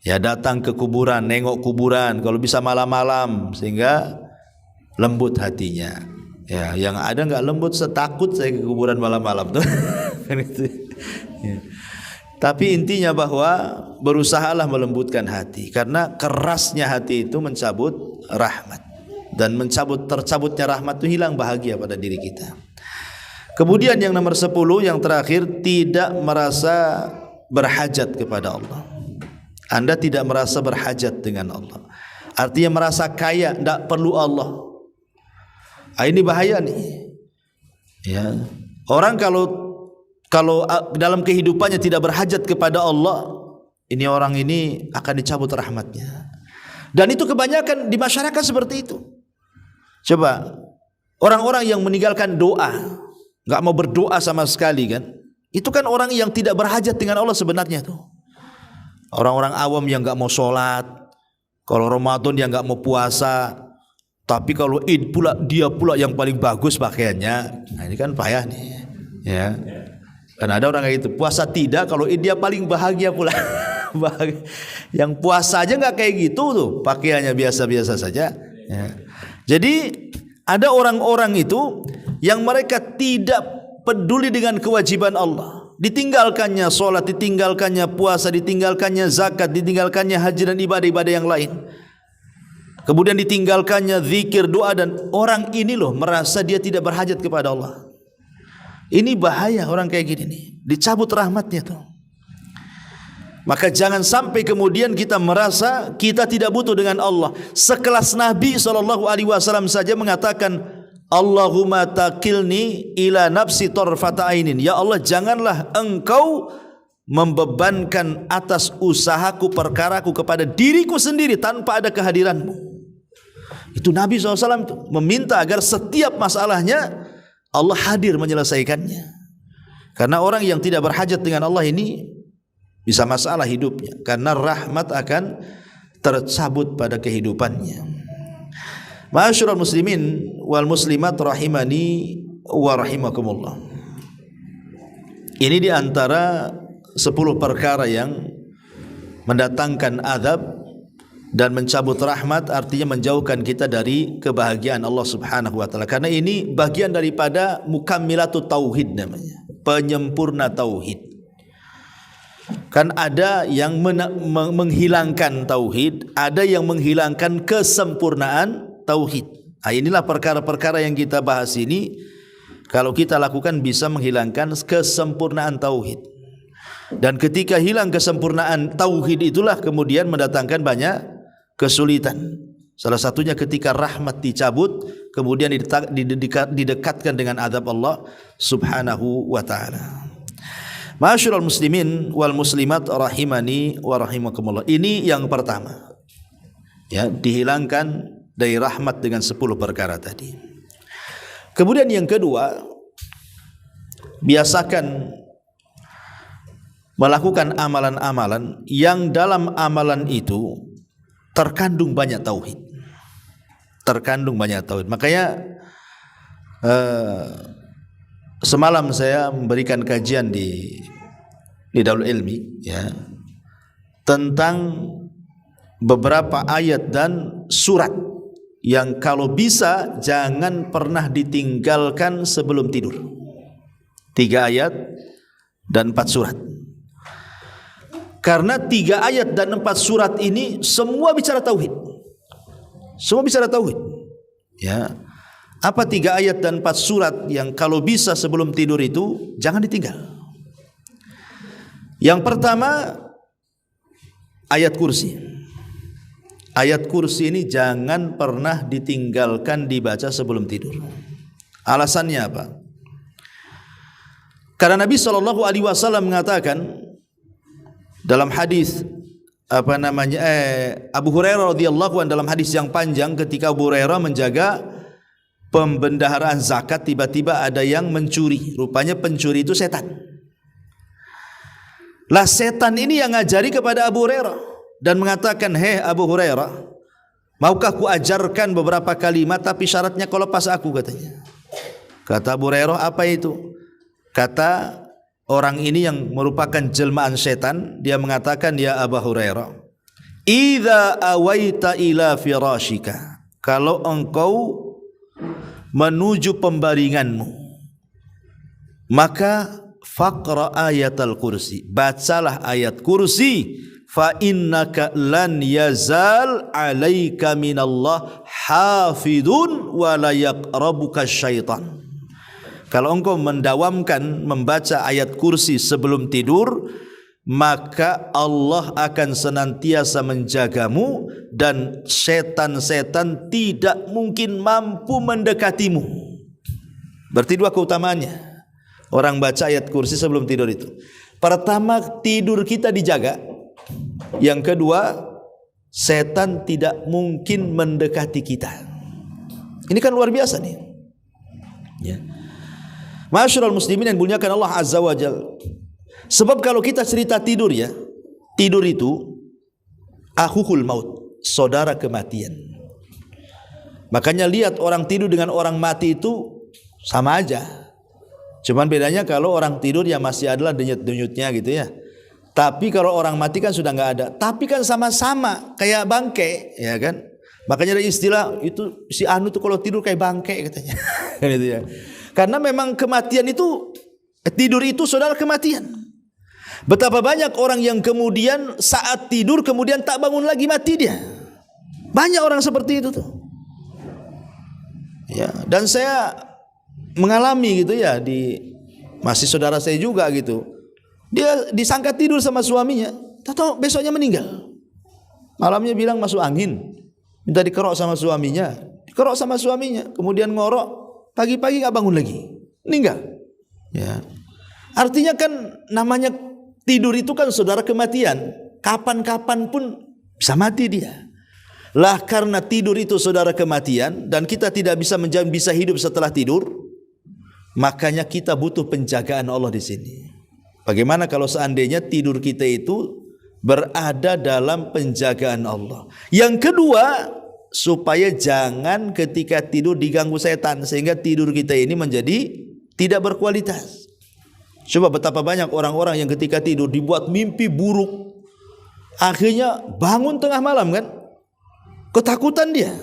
Ya datang ke kuburan, nengok kuburan, kalau bisa malam-malam, sehingga lembut hatinya. Ya, yang ada nggak lembut, setakut saya ke kuburan malam-malam tuh. Ya. Tapi intinya bahwa berusahalah melembutkan hati, karena kerasnya hati itu mencabut rahmat, dan tercabutnya rahmat itu hilang bahagia pada diri kita. Kemudian yang nomor 10, yang terakhir, tidak merasa berhajat kepada Allah. Anda tidak merasa berhajat dengan Allah, artinya merasa kaya, tidak perlu Allah. Ini bahaya nih. Ya. Orang kalau dalam kehidupannya tidak berhajat kepada Allah, orang ini akan dicabut rahmatnya. Dan itu kebanyakan di masyarakat seperti itu. Coba orang-orang yang meninggalkan doa, nggak mau berdoa sama sekali kan, itu kan orang yang tidak berhajat dengan Allah sebenarnya tuh. Orang-orang awam yang nggak mau sholat, kalau Ramadan dia nggak mau puasa, tapi kalau Id pula dia pula yang paling bagus pakaiannya. Nah ini kan payah nih, ya. Kan ada orang kayak gitu, puasa tidak, kalau dia paling bahagia pula. Yang puasa aja nggak kayak gitu tuh, pakaiannya biasa-biasa saja. Ya. Jadi ada orang-orang itu yang mereka tidak peduli dengan kewajiban Allah. Ditinggalkannya sholat, ditinggalkannya puasa, ditinggalkannya zakat, ditinggalkannya haji dan ibadah-ibadah yang lain. Kemudian ditinggalkannya zikir, doa, dan orang ini loh merasa dia tidak berhajat kepada Allah. Ini bahaya orang kayak gini nih, dicabut rahmatnya tuh. Maka jangan sampai kemudian kita merasa kita tidak butuh dengan Allah. Sekelas Nabi SAW saja mengatakan, Allahumma takilni ila nafsi tarfata ainin. Ya Allah, janganlah engkau membebankan atas usahaku, perkaraku kepada diriku sendiri tanpa ada kehadiranmu. Itu Nabi SAW itu meminta agar setiap masalahnya Allah hadir menyelesaikannya. Karena orang yang tidak berhajat dengan Allah ini bisa masalah hidupnya, karena rahmat akan tercabut pada kehidupannya. Ma'asyiral muslimin wal muslimat rahimani wa rahimakumullah. Ini di antara 10 perkara yang mendatangkan azab dan mencabut rahmat, artinya menjauhkan kita dari kebahagiaan Allah Subhanahu wa taala. Karena ini bagian daripada mukammilatut tauhid namanya, penyempurna tauhid. Kan ada yang menghilangkan tauhid, ada yang menghilangkan kesempurnaan tauhid. Nah, inilah perkara-perkara yang kita bahas ini, kalau kita lakukan bisa menghilangkan kesempurnaan tauhid. Dan ketika hilang kesempurnaan tauhid, itulah kemudian mendatangkan banyak kesulitan. Salah satunya ketika rahmat dicabut, kemudian didekatkan dengan azab Allah Subhanahu wa taala. Ma'asyiral muslimin wal muslimat rahimani wa rahimakumullah. Ini yang pertama. Ya, dihilangkan dari rahmat dengan 10 perkara tadi. Kemudian yang kedua, biasakan melakukan amalan-amalan yang dalam amalan itu terkandung banyak tauhid. Terkandung banyak tauhid. Makanya semalam saya memberikan kajian di Darul Ilmi, ya, tentang beberapa ayat dan surat yang kalau bisa jangan pernah ditinggalkan sebelum tidur. 3 ayat dan 4 surat. Karena 3 ayat dan 4 surat ini semua bicara tauhid. Semua bicara tauhid. Ya. Apa 3 ayat dan 4 surat yang kalau bisa sebelum tidur itu jangan ditinggal? Yang pertama, ayat kursi. Ayat kursi ini jangan pernah ditinggalkan dibaca sebelum tidur. Alasannya apa? Karena Nabi SAW mengatakan dalam hadis Abu Hurairah radhiyallahu anhu, dalam hadis yang panjang, ketika Abu Hurairah menjaga pembendaharaan zakat, tiba-tiba ada yang mencuri. Rupanya pencuri itu setan. Lah setan ini yang ngajari kepada Abu Hurairah dan mengatakan, "Hei Abu Hurairah, maukah ku ajarkan beberapa kalimat tapi syaratnya kau lepas aku," katanya. Kata Abu Hurairah, "Apa itu?" Kata orang ini yang merupakan jelmaan setan, dia mengatakan, "Ya Abu Hurairah, idza awaita ila firashika, kalau engkau menuju pembaringanmu, maka faqra ayatal kursi, bacalah ayat kursi, fa innaka lan yazal alaika minallah hafidun wa la yaqrabuka syaitan." Kalau engkau mendawamkan membaca ayat kursi sebelum tidur, maka Allah akan senantiasa menjagamu dan setan-setan tidak mungkin mampu mendekatimu. Berarti 2 keutamaannya orang baca ayat kursi sebelum tidur itu. Pertama, tidur kita dijaga. Yang kedua, setan tidak mungkin mendekati kita. Ini kan luar biasa nih. Ya. Ma'asyiral muslimin yang dimuliakan Allah Azza wa Jalla. Sebab kalau kita cerita tidur, ya, tidur itu akhul maut, saudara kematian. Makanya lihat orang tidur dengan orang mati itu sama aja. Cuman bedanya kalau orang tidur ya masih adalah denyut-denyutnya gitu ya. Tapi kalau orang mati kan sudah nggak ada. Tapi kan sama-sama kayak bangke, ya kan? Makanya ada istilah itu si anu tuh kalau tidur kayak bangke katanya. Gitu ya. Karena memang kematian itu, tidur itu saudara kematian. Betapa banyak orang yang kemudian saat tidur kemudian tak bangun lagi, mati dia. Banyak orang seperti itu tuh. Ya, dan saya mengalami gitu ya, masih saudara saya juga gitu. Dia disangka tidur sama suaminya, tahu besoknya meninggal. Malamnya bilang masuk angin, minta dikerok sama suaminya, kemudian ngorok, pagi-pagi nggak bangun lagi, meninggal. Ya, artinya kan namanya tidur itu kan saudara kematian, kapan-kapan pun bisa mati dia. Lah karena tidur itu saudara kematian dan kita tidak bisa menjamin bisa hidup setelah tidur, makanya kita butuh penjagaan Allah di sini. Bagaimana kalau seandainya tidur kita itu berada dalam penjagaan Allah? Yang kedua, supaya jangan ketika tidur diganggu setan sehingga tidur kita ini menjadi tidak berkualitas. Coba betapa banyak orang-orang yang ketika tidur dibuat mimpi buruk, akhirnya bangun tengah malam kan? Ketakutan dia.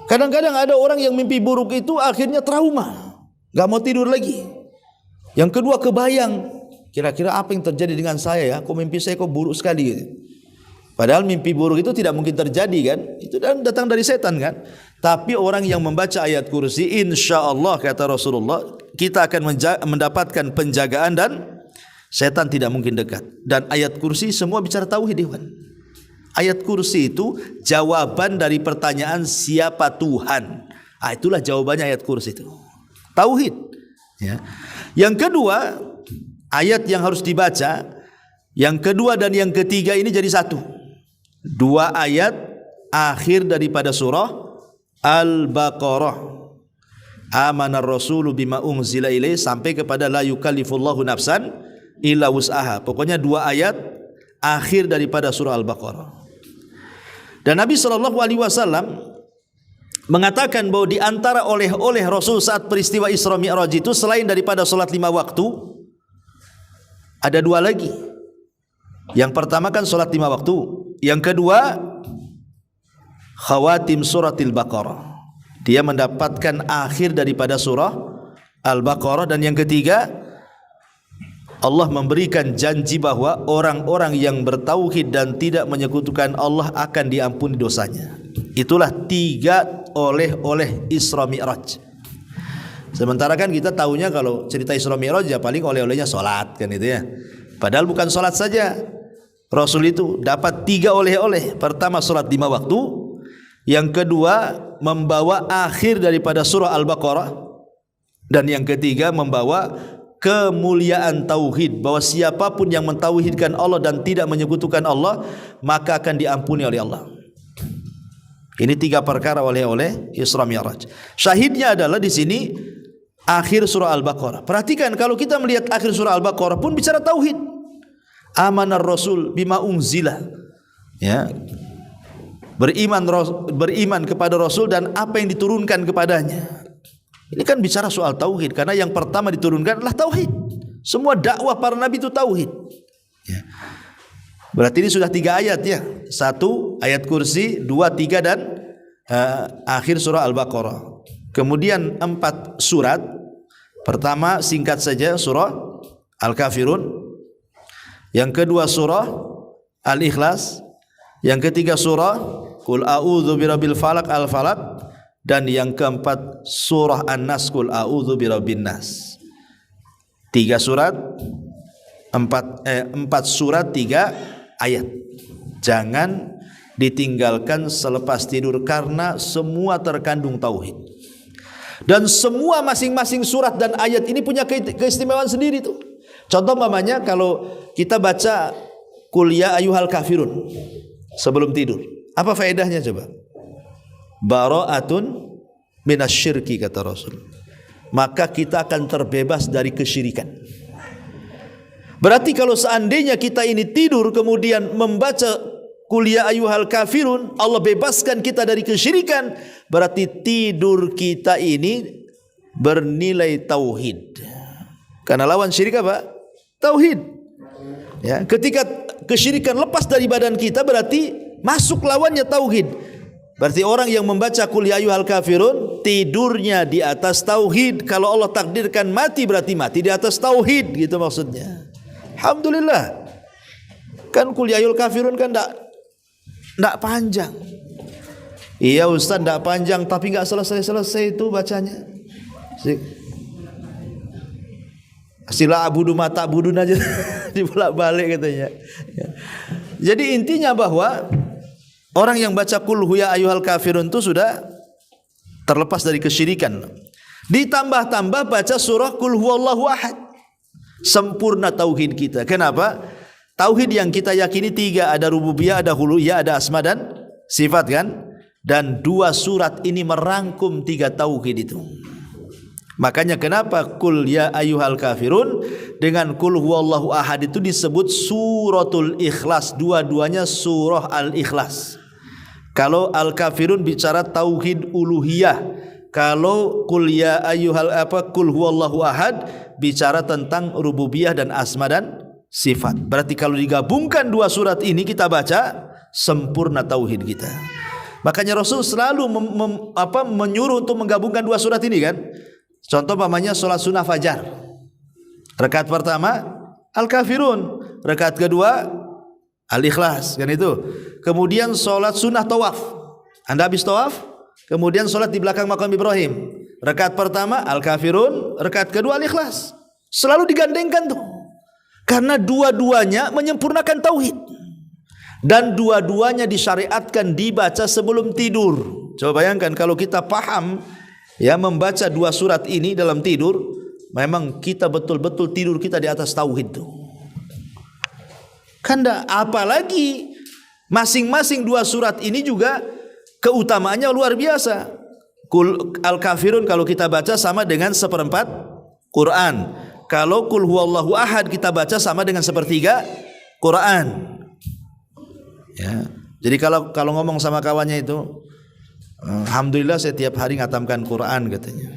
Kadang-kadang ada orang yang mimpi buruk itu akhirnya trauma, gak mau tidur lagi. Yang kedua kebayang, kira-kira apa yang terjadi dengan saya ya? Kok mimpi saya kok buruk sekali gitu. Padahal mimpi buruk itu tidak mungkin terjadi kan? Itu datang dari setan kan? Tapi orang yang membaca ayat kursi, insya Allah kata Rasulullah, kita akan mendapatkan penjagaan dan setan tidak mungkin dekat. Dan ayat kursi semua bicara tauhid, Ikhwan. Ayat kursi itu jawaban dari pertanyaan siapa Tuhan. Itulah jawabannya ayat kursi itu. Tauhid. Ya. Yang kedua, ayat yang harus dibaca, yang kedua dan yang ketiga ini jadi satu. Dua ayat akhir daripada surah Al-Baqarah. Amanar rasulu bima unzila ilaih sampai kepada la yukallifullahu nafsan illa wus'aha. Pokoknya dua ayat akhir daripada surah Al-Baqarah. Dan Nabi SAW mengatakan bahwa di antara oleh Rasul saat peristiwa Isra Mi'raj itu selain daripada salat 5 waktu, ada dua lagi. Yang pertama kan salat 5 waktu, yang kedua khawatim suratil Baqarah. Dia mendapatkan akhir daripada surah Al-Baqarah. Dan yang ketiga, Allah memberikan janji bahwa orang-orang yang bertauhid dan tidak menyekutukan Allah akan diampuni dosanya. Itulah 3 oleh-oleh Isra Mi'raj. Sementara kan kita tahunya kalau cerita Isra Mi'raj ya paling oleh-olehnya salat kan itu ya. Padahal bukan salat saja. Rasul itu dapat 3 oleh-oleh. Pertama salat 5 waktu, yang kedua membawa akhir daripada surah Al-Baqarah, dan yang ketiga membawa kemuliaan tauhid, bahwa siapapun yang mentauhidkan Allah dan tidak menyekutukan Allah maka akan diampuni oleh Allah. Ini 3 perkara oleh Isra Mi'raj. Syahidnya adalah di sini akhir surah Al-Baqarah. Perhatikan kalau kita melihat akhir surah Al-Baqarah pun bicara tauhid. Amanar rasul bima unzila. Ya. Beriman kepada Rasul dan apa yang diturunkan kepadanya. Ini kan bicara soal tauhid, karena yang pertama diturunkan adalah tauhid. Semua dakwah para nabi itu tauhid. Ya. Berarti ini sudah 3 ayat ya. 1 ayat kursi, 2, 3 dan akhir surah Al-Baqarah. Kemudian 4 surat. Pertama singkat saja surah Al-Kafirun. Yang kedua surah Al-Ikhlas. Yang ketiga surah Qul a'udzu birabbil falaq Al-Falaq. Dan yang keempat surah An-Nas Qul a'udzu birabbin nas. 3 surat, 4 surat 3 ayat. Jangan ditinggalkan selepas tidur karena semua terkandung tauhid. Dan semua masing-masing surat dan ayat ini punya keistimewaan sendiri tuh. Contoh umpamanya kalau kita baca Qul ya ayyuhal kafirun sebelum tidur, apa faedahnya coba? Bara'atun minasyirki kata Rasul. Maka kita akan terbebas dari kesyirikan. Berarti kalau seandainya kita ini tidur kemudian membaca Qul ya ayyuhal kafirun, Allah bebaskan kita dari kesyirikan, berarti tidur kita ini bernilai tauhid. Karena lawan syirik apa? Tauhid. Ya, ketika kesyirikan lepas dari badan kita berarti masuk lawannya tauhid. Berarti orang yang membaca qul ya ayyuhal kafirun tidurnya di atas tauhid. Kalau Allah takdirkan mati berarti mati di atas tauhid, gitu maksudnya. Alhamdulillah. Kan qul ya ayyuhal kafirun kan enggak panjang. Iya Ustaz, enggak panjang tapi enggak selesai-selesai itu bacanya. Sila abudu mata budun aja dibolak-balik katanya. Jadi intinya bahwa orang yang baca qul ya ayyuhal kafirun itu sudah terlepas dari kesyirikan. Ditambah-tambah baca surah qul huwallahu ahad. Sempurna tauhid kita. Kenapa? Tauhid yang kita yakini 3, ada rububiyah, ada uluhiyah, ada asma dan sifat kan? Dan 2 surat ini merangkum 3 tauhid itu. Makanya kenapa qul ya ayyuhal kafirun dengan qul huwallahu ahad itu disebut suratul ikhlas, dua-duanya surah al-ikhlas. Kalau al-kafirun bicara tauhid uluhiyah, kalau qul ya ayyuhal qul huwallahu ahad bicara tentang rububiyah dan asma dan sifat. Berarti kalau digabungkan 2 surat ini kita baca sempurna tauhid kita. Makanya Rasul selalu menyuruh untuk menggabungkan 2 surat ini kan. Contoh pamannya sholat sunnah fajar. Rakaat pertama Al-Kafirun, rakaat kedua Al-Ikhlas, kan itu. Kemudian sholat sunnah tawaf. Anda habis tawaf, kemudian sholat di belakang makam Ibrahim. Rakaat pertama Al-Kafirun, rakaat kedua Al-Ikhlas. Selalu digandengkan tuh. Karena dua-duanya menyempurnakan tauhid. Dan dua-duanya disyariatkan dibaca sebelum tidur. Coba bayangkan kalau kita paham ya membaca 2 surat ini dalam tidur, memang kita betul-betul tidur kita di atas tauhid tuh. Kan apalagi masing-masing 2 surat ini juga keutamaannya luar biasa. Al-Kafirun kalau kita baca sama dengan 1/4 Quran. Kalau qul huwallahu ahad kita baca sama dengan 1/3 Quran. Ya. Jadi kalau ngomong sama kawannya itu, alhamdulillah saya tiap hari ngatamkan Quran katanya.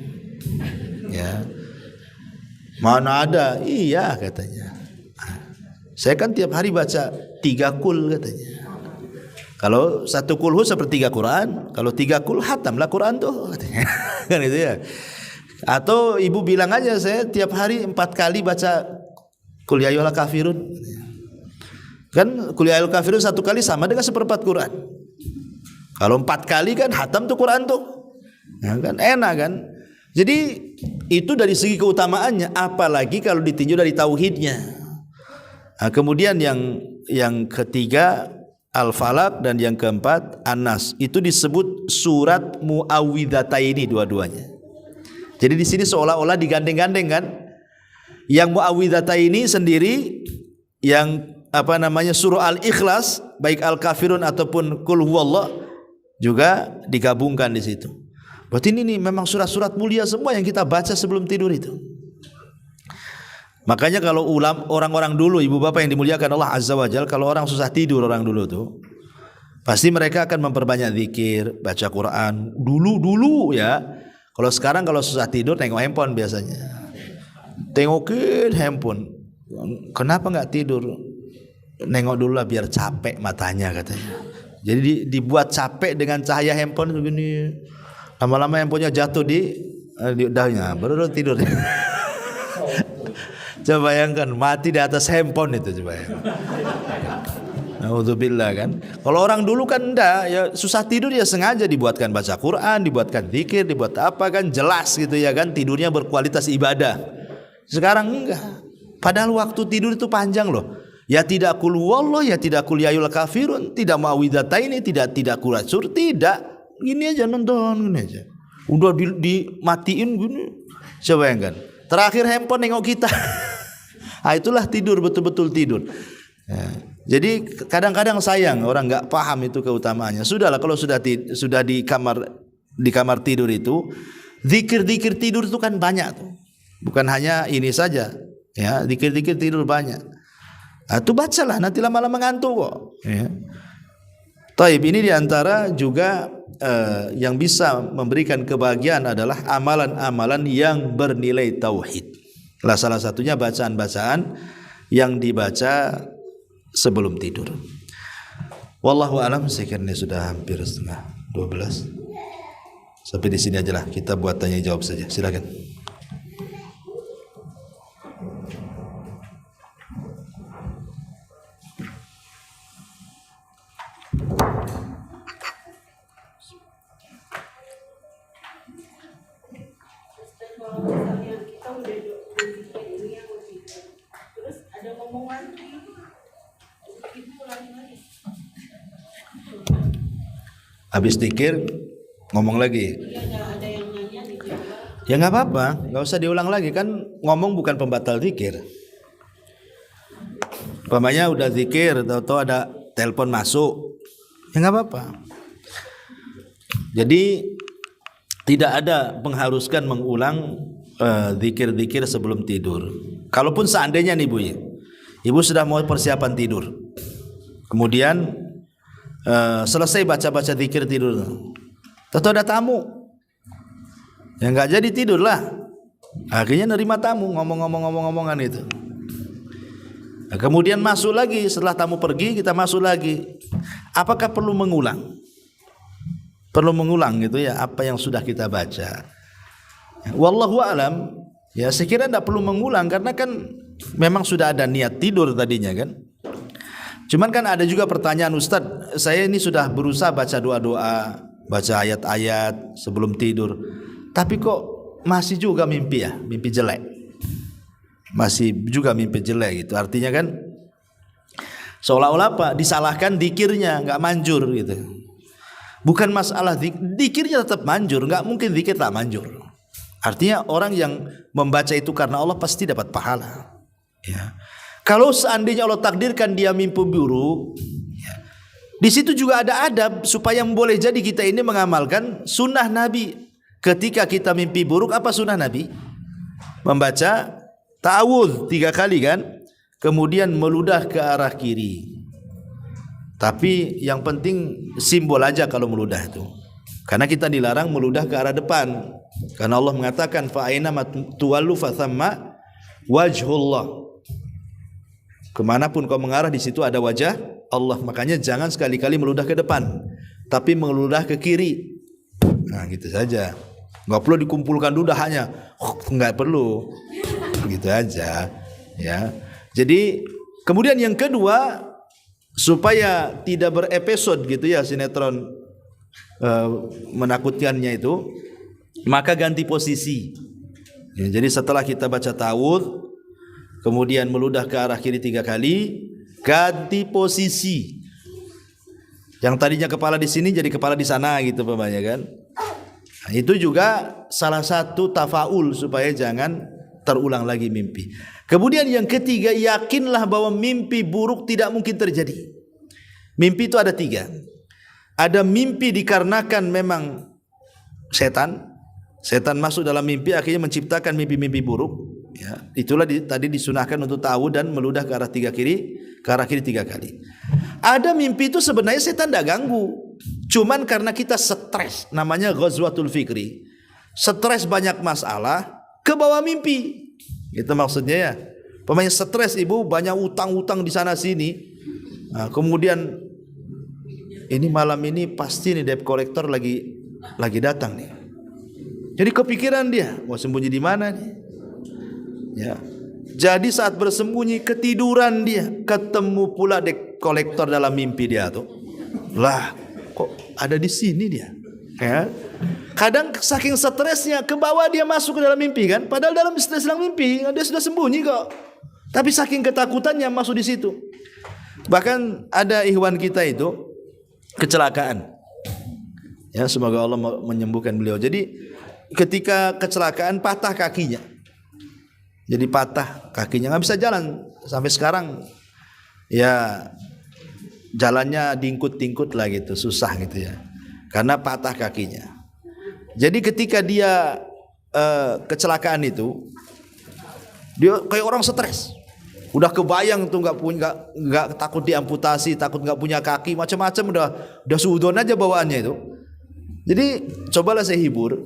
Ya. Mana ada? Iya katanya. Saya kan tiap hari baca 3 qul katanya. Kalau 1 qul 1/3 Quran, kalau 3 qul hatamlah Quran tuh katanya. Kan itu ya. Atau ibu bilang aja saya tiap hari 4 kali baca qul ya ayyuhal kafirun. Kan qul ya ayyuhal kafirun 1 kali sama dengan 1/4 Quran. Kalau 4 kali kan hatam tuh Quran tuh, ya kan enak kan. Jadi itu dari segi keutamaannya, apalagi kalau ditinjau dari tauhidnya. Nah, kemudian yang ketiga Al-Falaq dan yang keempat An-Nas itu disebut surat muawwidhataini dua-duanya. Jadi di sini seolah-olah digandeng-gandeng kan. Yang muawwidhataini sendiri, yang surah Al-Ikhlas baik Al-Kafirun ataupun qul huwallah juga digabungkan di situ. Berarti ini memang surat-surat mulia semua yang kita baca sebelum tidur itu. Makanya kalau orang-orang dulu, ibu bapak yang dimuliakan Allah Azza wa Jalla, kalau orang susah tidur orang dulu tuh, pasti mereka akan memperbanyak zikir, baca Quran. Dulu ya. Kalau sekarang kalau susah tidur tengok handphone biasanya. Tengokin handphone. Kenapa enggak tidur? Nengok dulu lah biar capek matanya katanya. Jadi dibuat capek dengan cahaya handphone begini. Lama-lama handphonenya jatuh di dahinya, baru tidur. Coba bayangkan mati di atas handphone itu, coba bayangkan. Naudzubillah kan. Kalau orang dulu kan enggak, ya susah tidur ya sengaja dibuatkan baca Quran, dibuatkan zikir, dibuat apa kan jelas gitu ya kan, tidurnya berkualitas ibadah. Sekarang enggak. Padahal waktu tidur itu panjang loh. Ya tidak qul huwallah, ya tidak qul ya ayyuhal kafirun, tidak muawwidhataini, tidak qul sur, tidak. Gini aja nonton gini aja. Udah dimatiin gini. Coba bayangkan. Terakhir handphone nengok kita. Nah, itulah tidur, betul-betul tidur. Ya. Jadi kadang-kadang sayang orang nggak paham itu keutamaannya. Sudahlah kalau sudah di kamar tidur itu, zikir-zikir tidur itu kan banyak tuh. Bukan hanya ini saja, ya, zikir-zikir tidur banyak. Nah, itu bacalah, nanti lama-lama ngantuk kok. Ya. Taib, ini diantara juga yang bisa memberikan kebahagiaan adalah amalan-amalan yang bernilai tauhid. Lah salah satunya bacaan-bacaan yang dibaca sebelum tidur. Wallahu alam, saya kira ini sudah hampir setengah 12. Sampai di sini aja lah, kita buat tanya jawab saja. Silakan. Habis zikir ngomong lagi. Ya nggak apa-apa, nggak usah diulang lagi, kan ngomong bukan pembatal zikir. Umpamanya udah zikir, tahu-tahu ada telepon masuk, ya nggak apa-apa. Jadi tidak ada mengharuskan mengulang zikir-zikir sebelum tidur. Kalaupun seandainya nih Bu, ibu sudah mau persiapan tidur, kemudian selesai baca-baca zikir tidur, tahu-tahu ada tamu, ya nggak jadi tidur lah. Akhirnya nerima tamu, ngomong-ngomongan itu. Nah, kemudian masuk lagi, setelah tamu pergi kita masuk lagi. Apakah perlu mengulang? Perlu mengulang gitu ya apa yang sudah kita baca. Wallahu alam, ya saya kira tidak perlu mengulang karena kan memang sudah ada niat tidur tadinya kan. Cuman kan ada juga pertanyaan, Ustadz, saya ini sudah berusaha baca doa-doa, baca ayat-ayat sebelum tidur, tapi kok masih juga mimpi ya, mimpi jelek. Masih juga mimpi jelek gitu. Artinya kan seolah-olah apa? Disalahkan zikirnya, nggak manjur gitu. Bukan masalah zikirnya tetap manjur, nggak mungkin zikir tak manjur. Artinya orang yang membaca itu karena Allah pasti dapat pahala. Ya. Kalau seandainya Allah takdirkan dia mimpi buruk, ya, di situ juga ada adab supaya boleh jadi kita ini mengamalkan sunnah Nabi. Ketika kita mimpi buruk, apa sunnah Nabi? Membaca ta'awudz 3 kali kan, kemudian meludah ke arah kiri. Tapi yang penting simbol aja kalau meludah itu, karena kita dilarang meludah ke arah depan. Karena Allah mengatakan fa aina tuwallu fa thamma wajhullah. Kemanapun kau mengarah di situ ada wajah Allah. Makanya jangan sekali-kali meludah ke depan, tapi meludah ke kiri. Nah gitu saja. Nggak perlu dikumpulkan ludahnya, nggak perlu. Gitu aja. Ya. Jadi kemudian yang kedua, supaya tidak berepisode gitu ya sinetron menakutkannya itu, maka ganti posisi. Ya, jadi setelah kita baca ta'awudz, kemudian meludah ke arah kiri 3 kali, ganti posisi. Yang tadinya kepala di sini jadi kepala di sana gitu Bapak kan. Nah, itu juga salah satu tafaul supaya jangan terulang lagi mimpi. Kemudian yang ketiga, yakinlah bahwa mimpi buruk tidak mungkin terjadi. Mimpi itu ada 3. Ada mimpi dikarenakan memang setan masuk dalam mimpi akhirnya menciptakan mimpi-mimpi buruk. Ya, itulah tadi disunahkan untuk tahu dan meludah ke arah 3 kiri, ke arah kiri 3 kali. Ada mimpi itu sebenarnya setan tidak ganggu, cuman karena kita stres, namanya ghazwatul fikri. Stres banyak masalah, ke bawah mimpi. Itu maksudnya ya. Pemain stres ibu banyak utang-utang di sana sini. Nah, kemudian ini malam ini pasti nih debt collector lagi datang nih. Jadi kepikiran dia, mau sembunyi di mana nih? Ya. Jadi saat bersembunyi ketiduran dia, ketemu pula debt collector dalam mimpi dia tuh. Lah, kok ada di sini dia? Ya. Kadang saking stresnya ke bawah dia masuk ke dalam mimpi kan, padahal dalam mimpi dia sudah sembunyi kok. Tapi saking ketakutannya masuk di situ. Bahkan ada ikhwan kita itu kecelakaan. Ya, semoga Allah menyembuhkan beliau. Jadi ketika kecelakaan patah kakinya. Jadi patah kakinya, nggak bisa jalan sampai sekarang. Ya jalannya diingkut-ingkut lah gitu, susah gitu ya. Karena patah kakinya. Jadi ketika dia kecelakaan itu, dia kayak orang stres. Udah kebayang tuh nggak takut diamputasi, takut nggak punya kaki, macam-macam udah suudon aja bawaannya itu. Jadi cobalah saya hibur.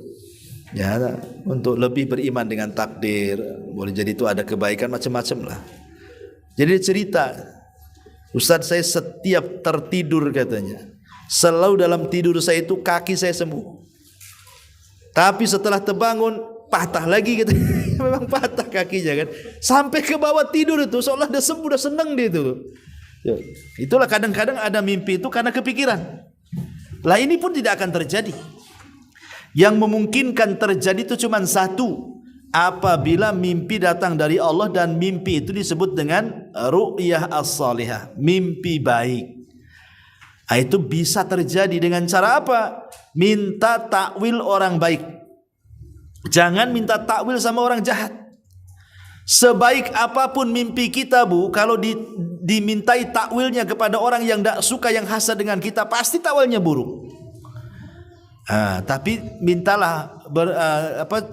Ya, untuk lebih beriman dengan takdir, boleh jadi itu ada kebaikan macam-macam lah. Jadi cerita, Ustaz, saya setiap tertidur katanya, selalu dalam tidur saya itu kaki saya sembuh. Tapi setelah terbangun patah lagi gitu. Memang patah kakinya kan. Sampai ke bawah tidur itu seolah dia sembuh, udah senang dia itu. Ya, itulah kadang-kadang ada mimpi itu karena kepikiran. Lah ini pun tidak akan terjadi. Yang memungkinkan terjadi itu cuma satu, apabila mimpi datang dari Allah dan mimpi itu disebut dengan ru'yah as-salihah, mimpi baik. Nah, itu bisa terjadi dengan cara apa? Minta takwil orang baik. Jangan minta takwil sama orang jahat. Sebaik apapun mimpi kita, Bu, kalau dimintai takwilnya kepada orang yang tidak suka, yang hasad dengan kita, pasti takwilnya buruk. Tapi mintalah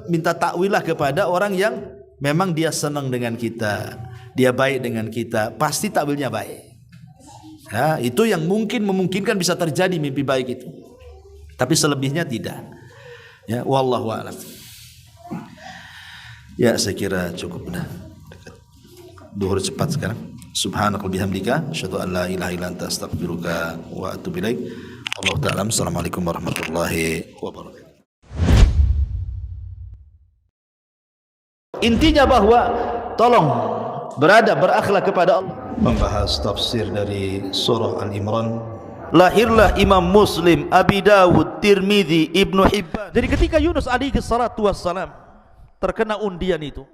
minta takwilah kepada orang yang memang dia senang dengan kita, dia baik dengan kita, pasti takwilnya baik. Itu yang memungkinkan bisa terjadi mimpi baik itu. Tapi selebihnya tidak. Ya, wallahu a'lam. Ya, saya kira cukup dah. Duhur cepat sekarang. Subhanakallahumma bihamdika asyhadu an la ilaha illa anta astaghfiruka wa atubu ilaik. Allah ta'ala. Assalamualaikum warahmatullahi wabarakatuh. Intinya bahwa tolong berakhlak kepada Allah. Membahas tafsir dari surah Al-Imran. Lahirlah Imam Muslim, Abi Dawud, Tirmidzi, Ibnu Hibban. Jadi ketika Yunus alaihi salatu wassalam terkena undian itu,